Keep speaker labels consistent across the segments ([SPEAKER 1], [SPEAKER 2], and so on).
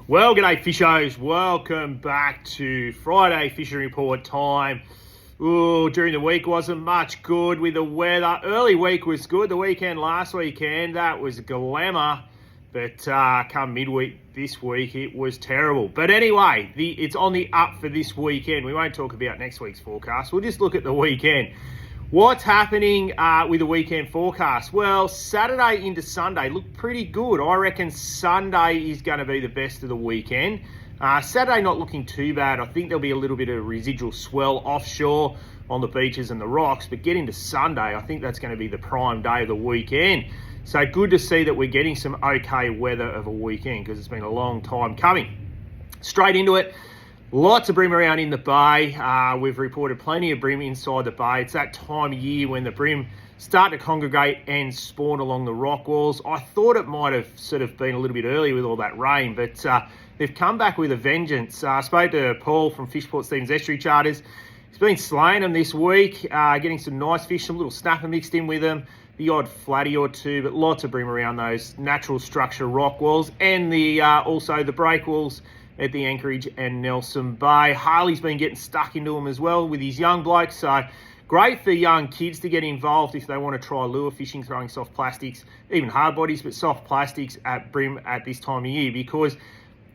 [SPEAKER 1] Well, g'day fishers. Welcome back to Friday Fishing Report time. Ooh, during the week wasn't much good with the weather. Early week was good. The weekend last weekend, that was glamour. But come midweek this week, it was terrible. But anyway, it's on the up for this weekend. We won't talk about next week's forecast. We'll just look at the weekend. What's happening with the weekend forecast? Well, Saturday into Sunday looked pretty good. I reckon Sunday is going to be the best of the weekend. Saturday not looking too bad. I think there'll be a little bit of residual swell offshore on the beaches and the rocks. But getting to Sunday, I think that's going to be the prime day of the weekend. So good to see that we're getting some okay weather of a weekend because it's been a long time coming. Straight into it. Lots of bream around in the bay. We've reported plenty of bream inside the bay. It's that time of year when the bream start to congregate and spawn along the rock walls. I thought it might have sort of been a little bit early with all that rain, but they've come back with a vengeance. I spoke to Paul from Fishport Stevens Estuary Charters. He's been slaying them this week, getting some nice fish, some little snapper mixed in with them, the odd flatty or two, but lots of bream around those natural structure rock walls and the also the break walls at the Anchorage and Nelson Bay. Harley's been getting stuck into them as well with his young blokes, so great for young kids to get involved if they want to try lure fishing, throwing soft plastics, even hard bodies, but soft plastics at bream at this time of year, because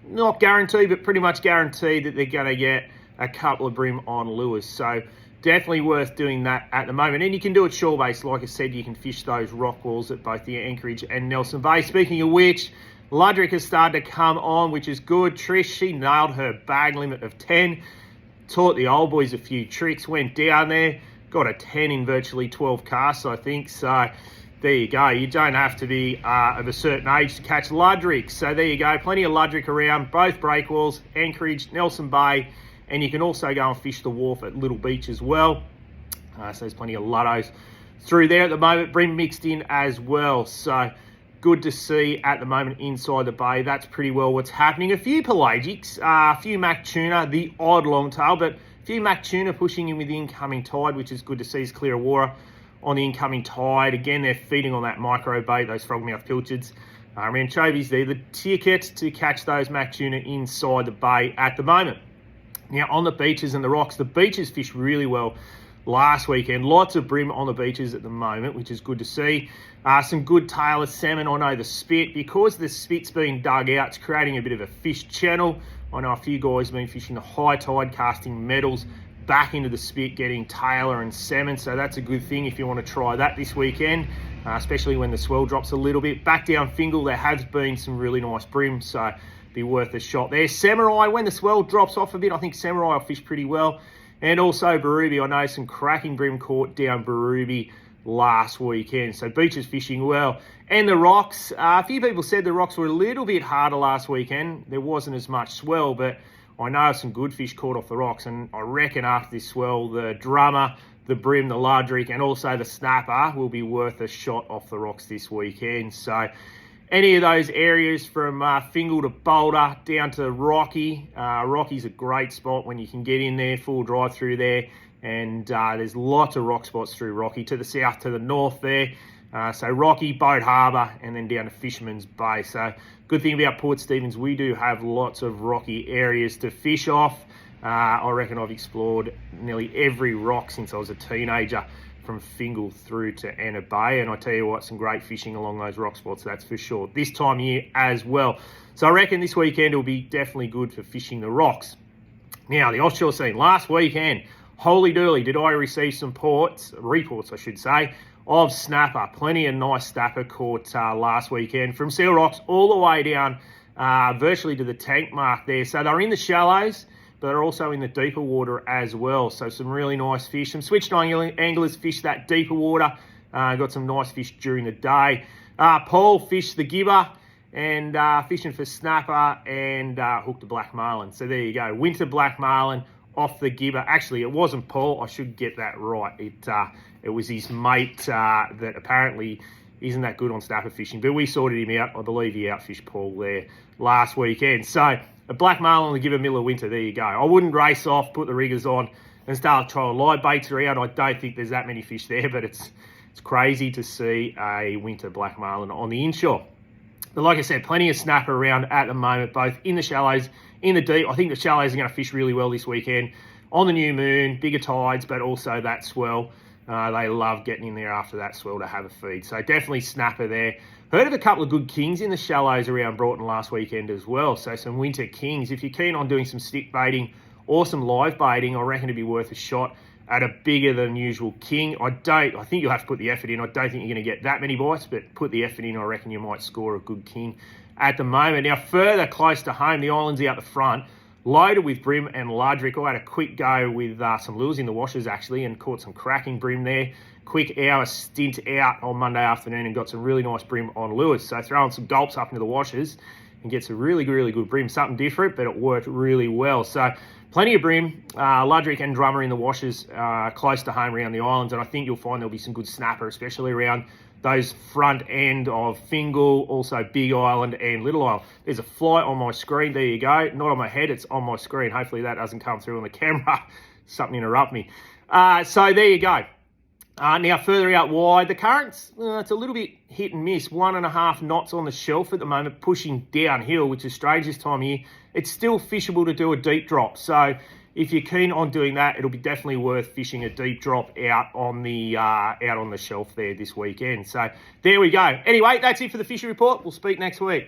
[SPEAKER 1] not guaranteed, but pretty much guaranteed that they're going to get a couple of bream on lures. So definitely worth doing that at the moment. And you can do it shore based. Like I said, you can fish those rock walls at both the Anchorage and Nelson Bay. Speaking of which, Ludrick has started to come on, which is good. Trish, she nailed her bag limit of 10. Taught the old boys a few tricks. Went down there. Got a 10 in virtually 12 casts, I think. So there you go. You don't have to be of a certain age to catch Ludrick. So there you go. Plenty of Ludrick around. Both breakwalls, Anchorage, Nelson Bay. And you can also go and fish the wharf at Little Beach as well. So there's plenty of Luddos through there at the moment. Bream mixed in as well. So good to see at the moment inside the bay. That's pretty well what's happening. A few pelagics, a few Mac tuna, the odd longtail, but a few Mac tuna pushing in with the incoming tide, which is good to see. Is clear of water on the incoming tide. Again, they're feeding on that micro bait, those frogmouth pilchards. Anchovies there, the ticket to catch those Mac tuna inside the bay at the moment. Now, on the beaches and the rocks, the beaches fish really well last weekend. Lots of bream on the beaches at the moment, which is good to see. Some good tailor salmon. I know the spit, because the spit's been dug out, it's creating a bit of a fish channel. I know a few guys have been fishing the high tide, casting metals back into the spit, getting tailor and salmon. So that's a good thing if you want to try that this weekend, especially when the swell drops a little bit. Back down Fingal, there has been some really nice bream, so be worth a shot there. Samurai, when the swell drops off a bit, I think Samurai will fish pretty well. And also Barooby, I know some cracking bream caught down Barooby last weekend. So beaches fishing well. And the rocks, a few people said the rocks were a little bit harder last weekend. There wasn't as much swell, but I know some good fish caught off the rocks. And I reckon after this swell, the drummer, the bream, the Ludrick, and also the snapper will be worth a shot off the rocks this weekend. So any of those areas from Fingal to Boulder down to Rocky. Rocky's a great spot when you can get in there, full drive through there. And there's lots of rock spots through Rocky, to the south, to the north there. So Rocky, Boat Harbour, and then down to Fisherman's Bay. So good thing about Port Stephens, we do have lots of rocky areas to fish off. I reckon I've explored nearly every rock since I was a teenager, from Fingal through to Anna Bay, and I tell you what, some great fishing along those rock spots, that's for sure, this time of year as well. So I reckon this weekend will be definitely good for fishing the rocks. Now, the offshore scene, last weekend, holy dooly, did I receive some reports, I should say, of snapper. Plenty of nice snapper caught last weekend from Seal Rocks all the way down virtually to the tank mark there. So they're in the shallows, but they're also in the deeper water as well. So some really nice fish. Some switched anglers fished that deeper water. Got some nice fish during the day. Paul fished the gibber and fishing for snapper and hooked a black marlin. So there you go. Winter black marlin off the gibber. Actually, it wasn't Paul. I should get that right. It was his mate that apparently isn't that good on snapper fishing. But we sorted him out. I believe he outfished Paul there last weekend. So a black marlin to give a middle of winter, there you go. I wouldn't race off, put the riggers on, and start trying live baits around. I don't think there's that many fish there, but it's crazy to see a winter black marlin on the inshore. But like I said, plenty of snapper around at the moment, both in the shallows, in the deep. I think the shallows are going to fish really well this weekend. On the new moon, bigger tides, but also that swell. They love getting in there after that swell to have a feed. So definitely snapper there. Heard of a couple of good kings in the shallows around Broughton last weekend as well. So some winter kings. If you're keen on doing some stick baiting or some live baiting, I reckon it'd be worth a shot at a bigger than usual king. I think you'll have to put the effort in. I don't think you're going to get that many bites, but put the effort in. I reckon you might score a good king at the moment. Now, further close to home, the island's out the front, loaded with bream and Ludrick. I had a quick go with some lures in the washers, actually, and caught some cracking bream there. Quick hour stint out on Monday afternoon and got some really nice bream on lures. So throwing some gulps up into the washers and get some really, really good bream. Something different, but it worked really well. So plenty of bream, Ludrick and Drummer in the washers close to home around the islands, and I think you'll find there'll be some good snapper, especially around those front end of Fingal, also Big Island and Little Island. There's a fly on my screen. There you go. Not on my head, it's on my screen. Hopefully that doesn't come through on the camera. Something interrupt me. So there you go. Now further out wide, the current's it's a little bit hit and miss. 1.5 knots on the shelf at the moment, pushing downhill, which is strange this time of year. It's still fishable to do a deep drop. So if you're keen on doing that, it'll be definitely worth fishing a deep drop out on the shelf there this weekend. So there we go. Anyway, that's it for the fishing report. We'll speak next week.